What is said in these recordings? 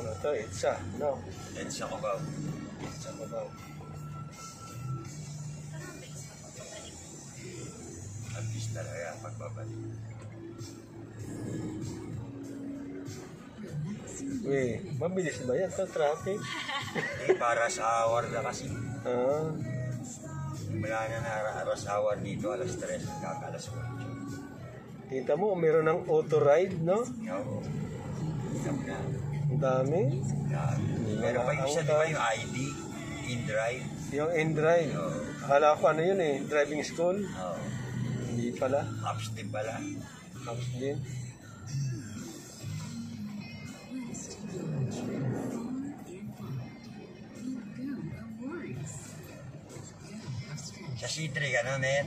Ano to? Itsa. No? Edsa Cubao. Itsa ko daw. At least talaga pagbabalik. Uy, mabilis ba yan sa traffic? Para sa hour na kasi. Ah, Wala na rush hour dito, alas 3, hanggang alas 8. kita mo, meron ng auto ride, no? Oo. Sabi na. Ang dami. Yan. Meron pa yung isa, di ba yung ID? In-drive? Yung in-drive. Oo. Akala ko ano yun eh, driving school. Oo. Hindi pala. Apps din pala. Tapos din. Sa C3, gano'n eh.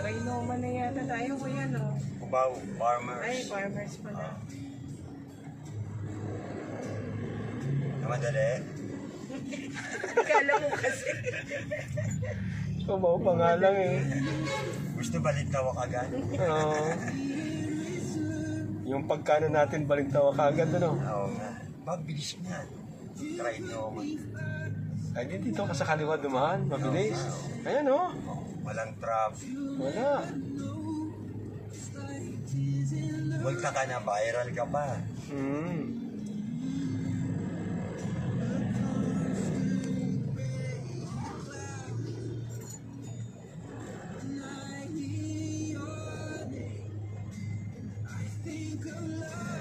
Trinoma na yata tayo, kuya, no? Cubao, farmers. Ay, farmers pala. Madali. Kala mo kasi. Kumaw pa nga lang eh. Gusto balintawak agad. Oo. Yung pagkano natin balintawa kagad, ano? Oo nga. Mabilis nga. Try no. Ay, dito ka sa kaliwa dumaan, mabilis. Ayan oh. Walang traffic. Wala. Multa ka na, viral ka pa. Hmm. Think of love.